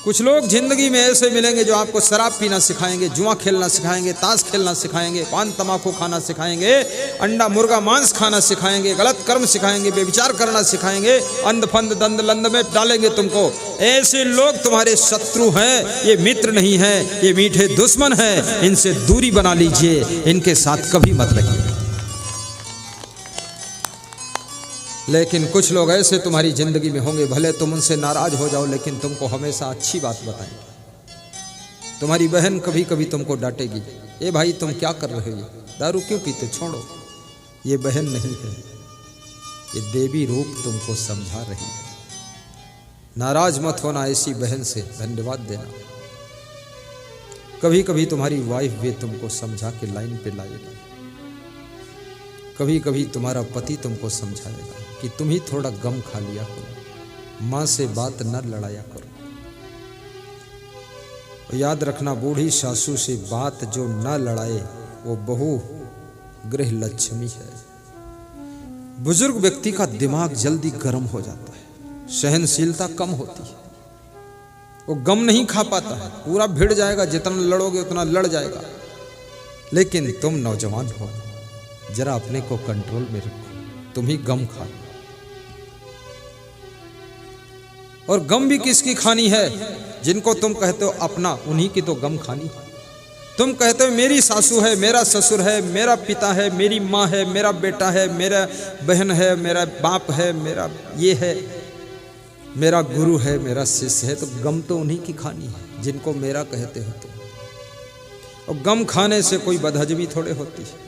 कुछ लोग जिंदगी में ऐसे मिलेंगे जो आपको शराब पीना सिखाएंगे, जुआ खेलना सिखाएंगे, ताश खेलना सिखाएंगे, पान तमाकू खाना सिखाएंगे, अंडा मुर्गा मांस खाना सिखाएंगे, गलत कर्म सिखाएंगे, बेविचार करना सिखाएंगे, अंध फंद दंद लंद में डालेंगे तुमको। ऐसे लोग तुम्हारे शत्रु हैं, ये मित्र नहीं है, ये मीठे दुश्मन हैं। इनसे दूरी बना लीजिए, इनके साथ कभी मत रहिए। लेकिन कुछ लोग ऐसे तुम्हारी जिंदगी में होंगे, भले तुम उनसे नाराज हो जाओ लेकिन तुमको हमेशा अच्छी बात बताएंगे। तुम्हारी बहन कभी कभी तुमको डांटेगी, ए भाई तुम क्या कर रहे हो, दारू क्यों पीते, छोड़ो। ये बहन नहीं है, ये देवी रूप तुमको समझा रही है। नाराज मत होना ऐसी बहन से, धन्यवाद देना। कभी कभी तुम्हारी वाइफ भी तुमको समझा के लाइन पे लाएगी। कभी कभी तुम्हारा पति तुमको समझाएगा कि तुम ही थोड़ा गम खा लिया करो, माँ से बात न लड़ाया करो। याद रखना, बूढ़ी सासू से बात जो न लड़ाए वो बहु गृह लक्ष्मी है। बुजुर्ग व्यक्ति का दिमाग जल्दी गर्म हो जाता है, सहनशीलता कम होती है, वो गम नहीं खा पाता है, पूरा भिड़ जाएगा, जितना लड़ोगे उतना लड़ जाएगा। लेकिन तुम नौजवान हो, जरा अपने को कंट्रोल में रखो, तुम ही गम खा। और गम भी किसकी खानी है? जिनको तुम कहते हो अपना, उन्हीं की तो गम खानी। तुम कहते हो मेरी सासू है, मेरा ससुर है, मेरा पिता है, मेरी माँ है, मेरा बेटा है, मेरा बहन है, मेरा बाप है, मेरा ये है, मेरा गुरु है, मेरा शिष्य है, तो गम तो उन्हीं की खानी है जिनको मेरा कहते हो तुम। और गम खाने से कोई बदहजमी थोड़े होती है।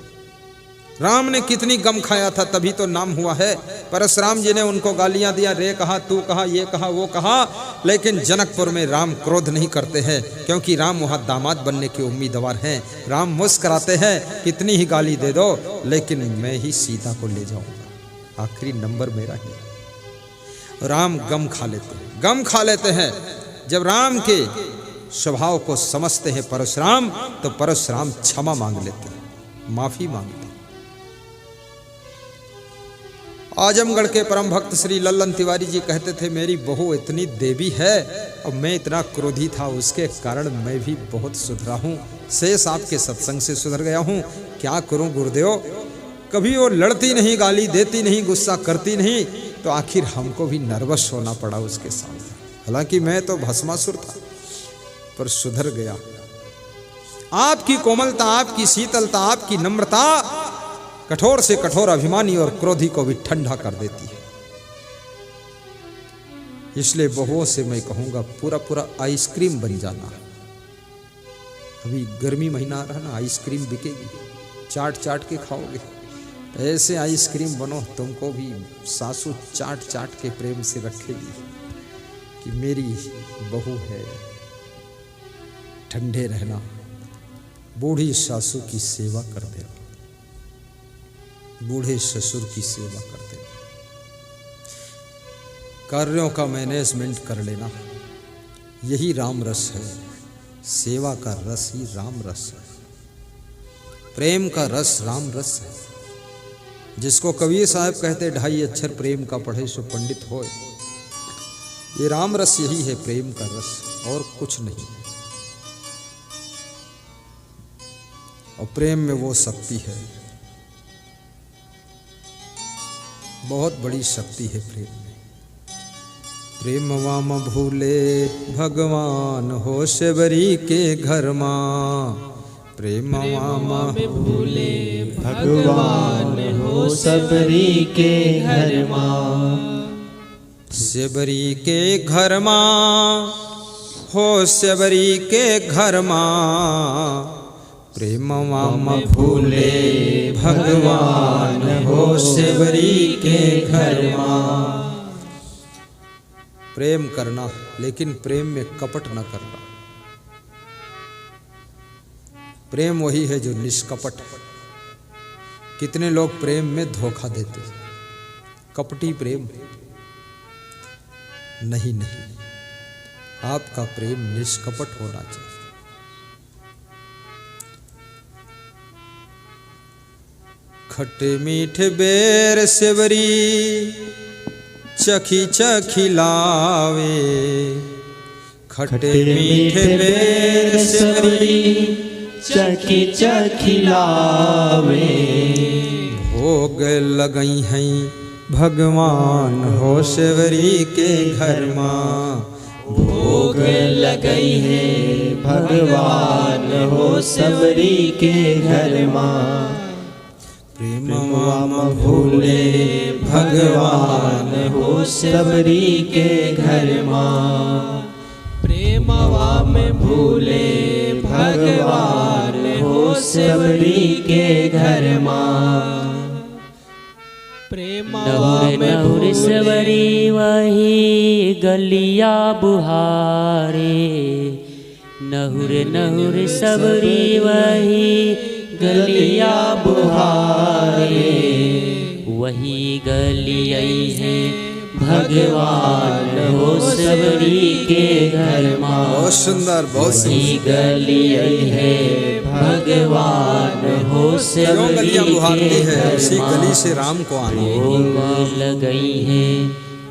राम ने कितनी गम खाया था, तभी तो नाम हुआ है। परशुराम जी ने उनको गालियां दिया, रे कहा, तू कहा, ये कहा, वो कहा, लेकिन जनकपुर में राम क्रोध नहीं करते हैं, क्योंकि राम वहां दामाद बनने के उम्मीदवार हैं। राम मुस्कुराते हैं, कितनी ही गाली दे दो लेकिन मैं ही सीता को ले जाऊंगा, आखिरी नंबर मेरा ही। राम गम खा लेते हैं, गम खा लेते हैं। जब राम के स्वभाव को समझते हैं परशुराम, तो परशुराम क्षमा मांग लेते हैं, माफी मांगते हैं। आजमगढ़ के परम भक्त श्री लल्लन तिवारी जी कहते थे, मेरी बहू इतनी देवी है और मैं इतना क्रोधी था, उसके कारण मैं भी बहुत सुधरा हूँ। शेष आपके सत्संग से सुधर गया हूँ, क्या करूँ गुरुदेव। कभी वो लड़ती नहीं, गाली देती नहीं, गुस्सा करती नहीं, तो आखिर हमको भी नर्वस होना पड़ा उसके सामने। हालांकि मैं तो भस्मासुर था, पर सुधर गया। आपकी कोमलता, आपकी शीतलता, आपकी नम्रता कठोर से कठोर अभिमानी और क्रोधी को भी ठंडा कर देती है। इसलिए बहुओं से मैं कहूंगा, पूरा पूरा आइसक्रीम बन जाना। अभी गर्मी महीना आ रहा ना, आइसक्रीम बिकेगी, चाट चाट के खाओगे। ऐसे आइसक्रीम बनो, तुमको भी सासू चाट चाट के प्रेम से रखेगी कि मेरी बहू है। ठंडे रहना, बूढ़ी सासू की सेवा कर देना, बूढ़े ससुर की सेवा करते हैं। कार्यों का मैनेजमेंट कर लेना, यही राम रस है। सेवा का रस ही राम रस है, प्रेम का रस राम रस है। जिसको कबीर साहब कहते, 2.5 अक्षर प्रेम का पढ़े सो पंडित होए। ये राम रस यही है, प्रेम का रस, और कुछ नहीं। और प्रेम में वो शक्ति है, बहुत बड़ी शक्ति है प्रेम में। प्रेम वाम भूले भगवान हो सेवरी के घर मां। प्रेम वाम भूले भगवान हो सबरी के घर मां। सेवरी के घर मां हो सेवरी के घर मां। प्रेम वाम भूले भगवान हो सेवरी के घर मां। प्रेम करना, लेकिन प्रेम में कपट न करना। प्रेम वही है जो निष्कपट है। कितने लोग प्रेम में धोखा देते हैं, कपटी प्रेम। नहीं नहीं, आपका प्रेम निष्कपट होना चाहिए। खट्टे मीठे बेर सेवरी चखी चखी लावे। खट्टे मीठे बेर सबरी चखी चखी लावे। भोग लगई हैं भगवान हो सेवरी के घर माँ। भोग लगई है भगवान हो सबरी के घर माँ। प्रेमवा म भूले भगवान हो सबरी के घर माँ। प्रेमवा में भूले भगवान हो सबरी के घर माँ। नहुर सवरी वही गलिया बुहारे। नहुर सवरी वही गलिया बुहारे। वही गलियई है भगवान हो सबरी के घर माँ। बहुत सुंदर, बहुत वही गलियई है भगवान हो सबरी गलियां बुहारती के है, घर उसी माँ। गली से राम को आना। भोग लगई है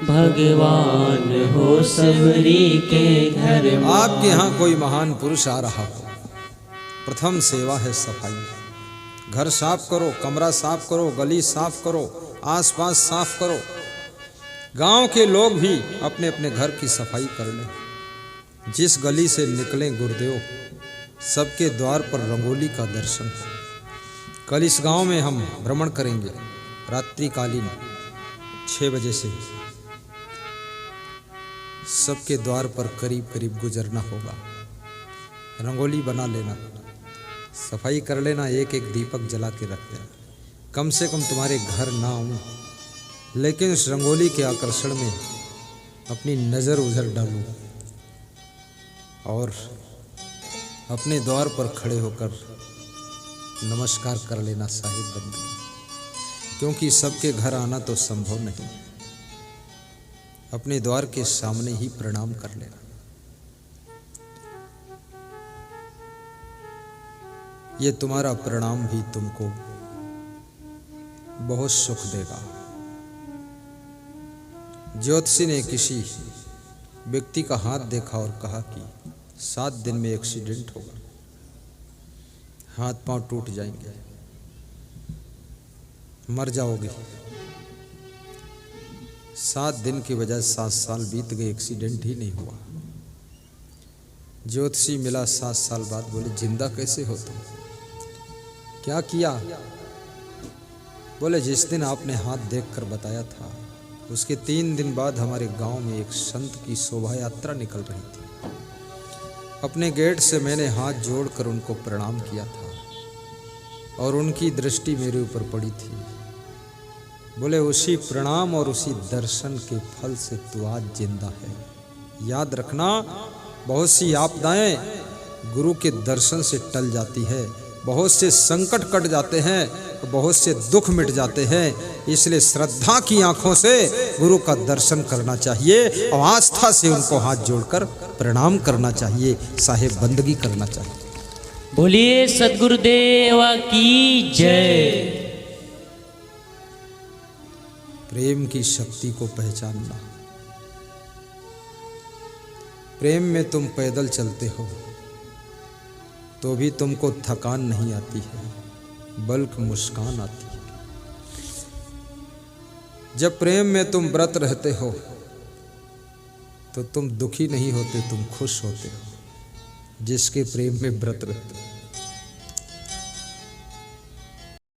भगवान हो सबरी के घर माँ। आपके यहाँ कोई महान पुरुष आ रहा हो, प्रथम सेवा है सफाई। घर साफ करो, कमरा साफ करो, गली साफ करो, आसपास साफ करो। गांव के लोग भी अपने अपने घर की सफाई कर लें। जिस गली से निकलें गुरुदेव, सबके द्वार पर रंगोली का दर्शन। कल इस गांव में हम भ्रमण करेंगे रात्रिकालीन 6 बजे से। सबके द्वार पर करीब करीब गुजरना होगा। रंगोली बना लेना, सफाई कर लेना, एक एक दीपक जला के रख देना। कम से कम तुम्हारे घर ना आऊं, लेकिन उस रंगोली के आकर्षण में अपनी नज़र उधर डालूं और अपने द्वार पर खड़े होकर नमस्कार कर लेना साहिब बंदगी। क्योंकि सबके घर आना तो संभव नहीं, अपने द्वार के सामने ही प्रणाम कर लेना। ये तुम्हारा प्रणाम भी तुमको बहुत सुख देगा। ज्योतिषी ने किसी व्यक्ति का हाथ देखा और कहा कि 7 दिन में एक्सीडेंट होगा, हाथ पांव टूट जाएंगे, मर जाओगे। 7 दिन की बजाय 7 साल बीत गए, एक्सीडेंट ही नहीं हुआ। ज्योतिषी मिला 7 साल बाद, बोले जिंदा कैसे हो तुम, क्या किया? बोले जिस दिन आपने हाथ देखकर बताया था, उसके 3 दिन बाद हमारे गांव में एक संत की शोभा यात्रा निकल रही थी। अपने गेट से मैंने हाथ जोड़कर उनको प्रणाम किया था और उनकी दृष्टि मेरे ऊपर पड़ी थी। बोले उसी प्रणाम और उसी दर्शन के फल से तू आज जिंदा है। याद रखना, बहुत सी आपदाएं गुरु के दर्शन से टल जाती है, बहुत से संकट कट जाते हैं, बहुत से दुख मिट जाते हैं। इसलिए श्रद्धा की आंखों से गुरु का दर्शन करना चाहिए और आस्था से उनको हाथ जोड़कर प्रणाम करना चाहिए, साहेब बंदगी करना चाहिए। बोलिए सद्गुरुदेव की जय। प्रेम की शक्ति को पहचानना। प्रेम में तुम पैदल चलते हो तो भी तुमको थकान नहीं आती है, बल्कि मुस्कान आती है। जब प्रेम में तुम व्रत रहते हो तो तुम दुखी नहीं होते, तुम खुश होते हो। जिसके प्रेम में व्रत रहते हो